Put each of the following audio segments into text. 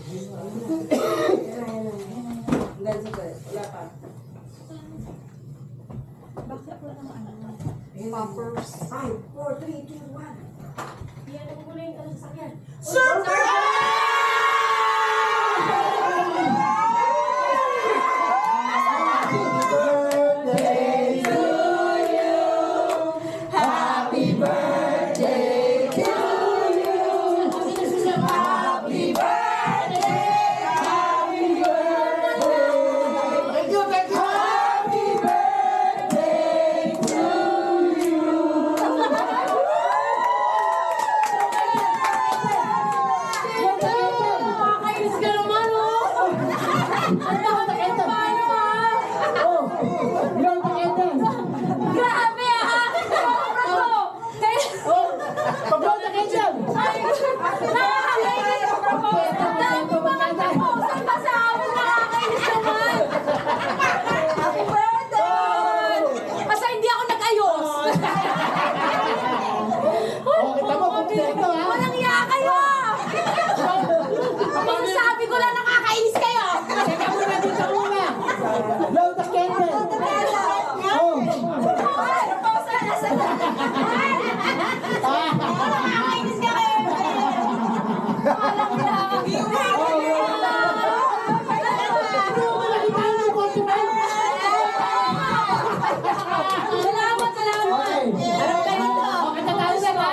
Hanggang sa wala pa. Bakit wala naman ano? Poppers. 5, 4, 3, 2, 1. Yan, ako muna yung ano sa sakyan. Walang iya kayo! Sabi ko lang nakakainis kayo! Teka muna dito muna! Blow the candle! Oh! Nakakainis ka kayo! Walang iya! Salamat, salamat! Okay, tatawag ka ba?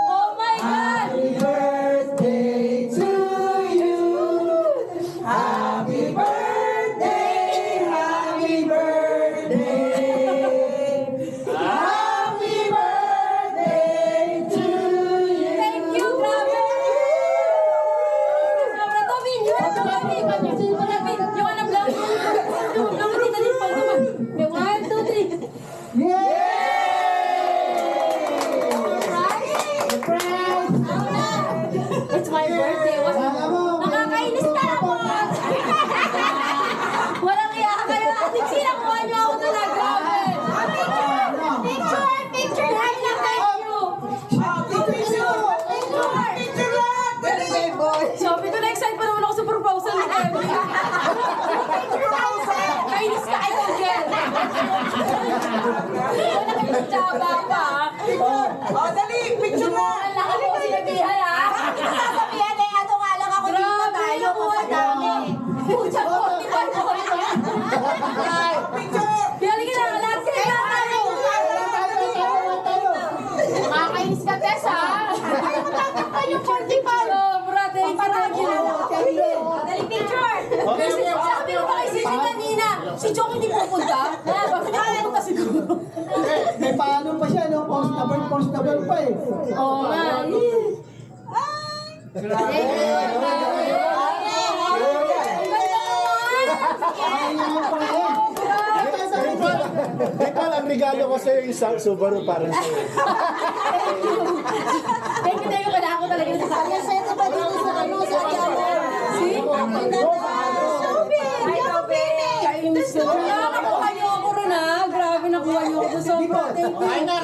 Oh my God! Birthday to you! Happy birthday! Happy birthday! Happy birthday to you! Thank you, grabe! Sobra to, Vin! Yung alam lang! Yung dito din pa naman! May 1, 2, 3! Yay! It's my birthday! Nakakainis ka na po! Walang iya kayo! Ate, sinakuha niyo ako talaga! Picture! Picture! Thank you! Thank you! Sabi ko na-excite pa naman ako sa proposal ni Kevin. Kainis ka kayo, Jen. Wala kayo tsaba pa. Oh, dali! Picture mo! Ang laki mo sinabihan, ha? Sasabihan eh, ano nga lang ako dito tayo kung madami. Pucha po, di ba po? Picture! Halika na, lahat sila tayo. Nakakainis ka, Tess, ha? Ay, matatakpan yung 45. Sobra, thank you. Dali, picture. Sabi ko pa kay Sisi kanina, si Chong hindi pupunta. Bakit hindi pupunta siguro? May paano pa siya, no? Constable pa eh. Oo nga. Ikaw ang regalo ko sa'yo yung Subaru para sa'yo. Thank you. Kailangan ko talaga yung sasakyan. Sento ba dito sa ano, sa Ayaw? See? Ay, Tobini! Kainis ko. Nakuha niyo ako rin, ha? Grabe, nakuha niyo ako. Sobra, thank you. Kain na!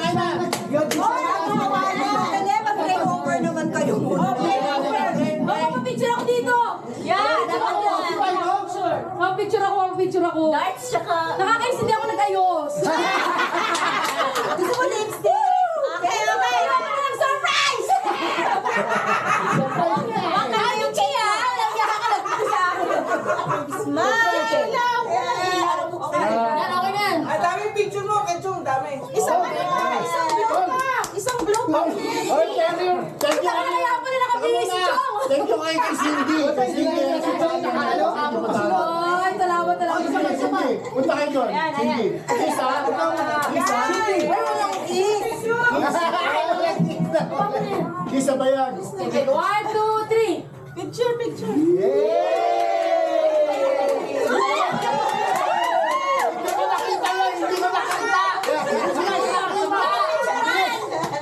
Dali, mag-over naman kayo. Picture ako dito. Yan, dapat yan. Picture ako. Darts, tsaka... Nakakainis, hindi ako nag-ayos. Gusto mo lipstick? Okay. Surprise! Baka yung chiya, nagyaka ka lang sa akin. Smile! Yan, okay na yan. Ang daming picture mo, Kenchong, dami. Isang blow pa. Oh, thank you. Thank you. Kaya pala nakabili si Chong. Thank you kay Cindy. Kay Cindy. Ay, salamat. Cindy. Punta kayo doon. Cindy. Isa. Isa. Kisa ba yan? 1, 2, 3. Picture.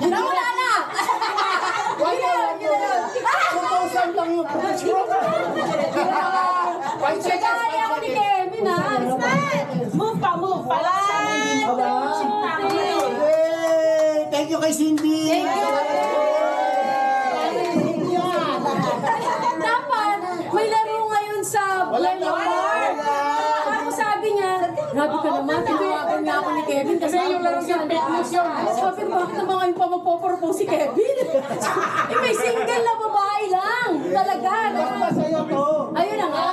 Nawala na. Lang yung picture. 5 seconds. Kaya ako ni Kevin, ha? Move pa. Yay! you kay Cindy. Dapat, may laro ngayon sa Walang Blue laman. Award. Tapos sabi niya, grabe ka naman, tinawagan niya ako ni Kevin kasi yung laro yung fake news yun. Sabi ko, bakit naman ngayon pa magpo-propose si Kevin? Eh, may single na babae lang. Talaga. Basta sa'yo to. Ayun na nga.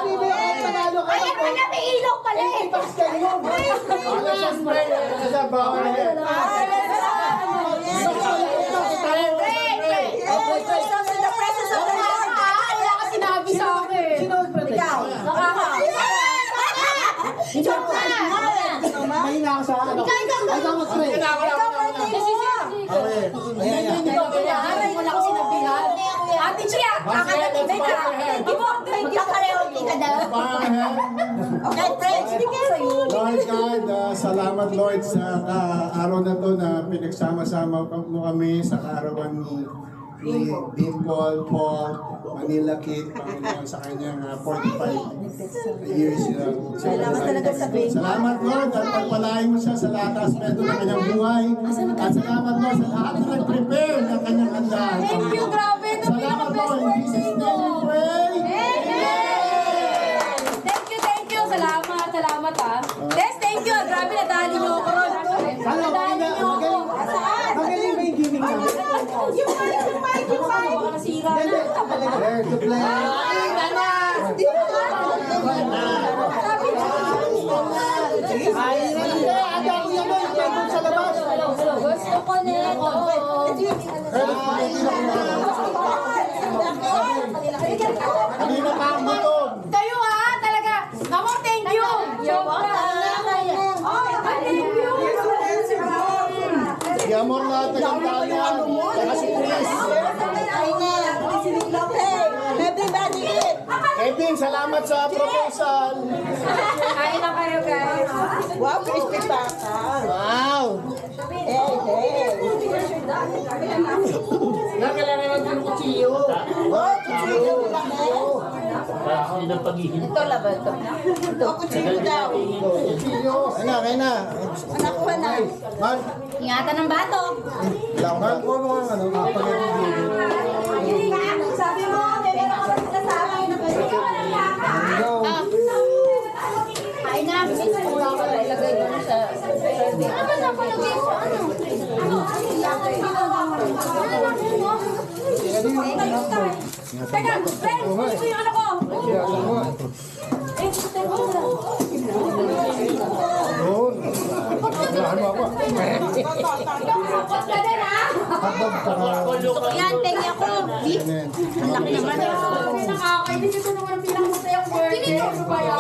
Panalo ka. Ay, pala may ilaw pala eh. Ipas kayo. Sa bawal na. In the presence of the Lord. Wala ka sinabi sa akin. Sino nag-protect? Mahina ako sa ano. Ay, ka mag-pray. Wala ko sinabihan. Ate Chia, kakadating ka. Thank you. Karaoke ka daw. Okay, friends, Lord God, salamat Lord sa araw na to na pinagsama-sama mo kami sa kaarawan ni Dimple, Paul, Manila Kid, Panginoon sa kanyang 45 years. Salamat talaga sa baby. Salamat Lord at pagpalain mo siya sa lahat ng aspeto ng kanyang buhay. At salamat Lord sa lahat na nag-prepare ng kanyang handa. Thank you, grabe. Ito Salamat pinaka-best Lord. In Jesus' birthday name we ko. pray. Thank you. Salamat ah. Yes, thank you. Grabe, nadali niyo ako ron. Nadali niyo ako. Magaling ba yung gimmick namin? Baka nasira Hindi, na. talaga. Dare to play. Ay, hindi. Ada ko yan. Nandun sa labas. Gusto ko nito. Kanina pa ang gutom. Kayo talaga. Amo, thank you. Sobra. Thank you. Si Amor na tagang-tagan. Saka si Chris. Everybody eat. Kevin, salamat sa proposal. Kain na kayo, guys. Wow, crispy pata. Wow. Hey, hey. Nakailangan ng kutsiyo. Ito laban to. Ito, kutsilo daw. Kutsiyo. Kaya na. Anak ko na. Mark, Ingatan ng bato. Mark, mo mo ano, Sabi mo, may meron ka ba sila sa akin na Kain na. Ilagay ko na sa... Ano ba nakalagay ko? Teka, friends, gusto yung ano ko. Kapot ka din, ha? Yan, tengi ako. Beef. Ang laki naman. Nakakainis ito naman ang pinakamasayang birthday. Ano ba yan?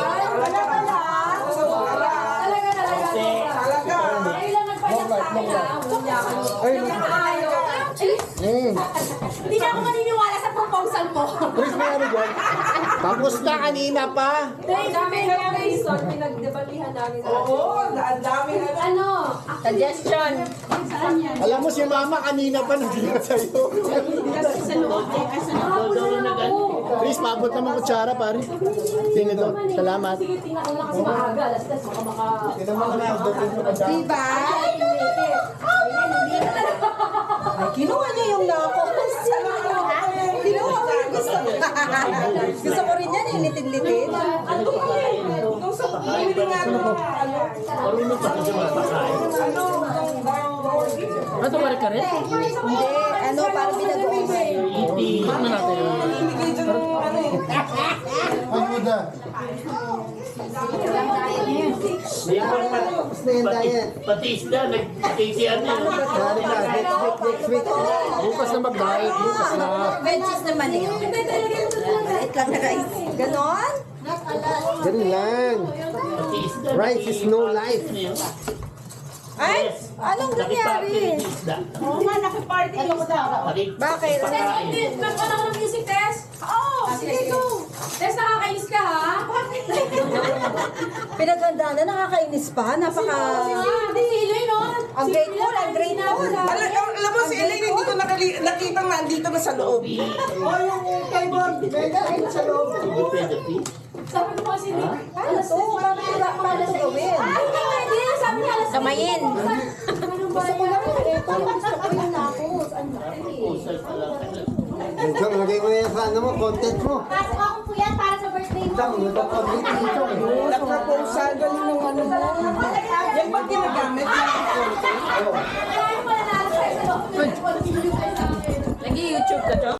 Talaga. Kailan nagpalakaya? Hindi na ako maniniwala sa proposal mo. Chris, may ano dyan? Tapos na kanina pa. Pinagdebatihan namin. Oo, ang dami na. Ano? Suggestion. Alam mo si Mama kanina pa nagbigat sa'yo. Chris, paabot naman kutsara, pare. Sino to? Salamat. Sige, tingnan ko lang kasi maaga. Alas 10, baka maka... Diba? Ay, kinuha niya yung nako. Kinuha ko yung gusto. Gusto ko rin yan, initin-litin. Nung sa pamili nga nung Ano ba rin ka rin? Hindi, ano, parang pinag-uusap. Ano natin? ibigay dyan nung ano eh. Ayuda. Pati isda, nagtitian na. Next week. Bukas na mag-diet. Bukas na. Veggies naman eh. Light lang na rice. Ganon? Ganun lang. Pati isda. Rice is no life. Ay, anong nangyari? Oo nga, nakiparty yung Bakit? Nagpala ko ng music test? Oo, sige go. Test, nakakainis ka ha? Pinaganda na, nakakainis pa. Napaka... Hindi, sila no? Ang grateful, ang grateful. Alam mo si Elaine, hindi ko nakita na andito na sa loob. Sabi ko kasi, Ano to? Paano to gawin? ay, hindi, sabi niya, alas Kamayin. Ano ba yan? Gusto ko yung proposal pa lang. Ito, lagay mo yan sa ano mo, content mo. Pasok akong po yan para sa birthday mo. Ito, nagpapablik dito. Na-proposal, galing ng ano mo. Yan ba ginagamit? Kaya mo na nasa sa loob.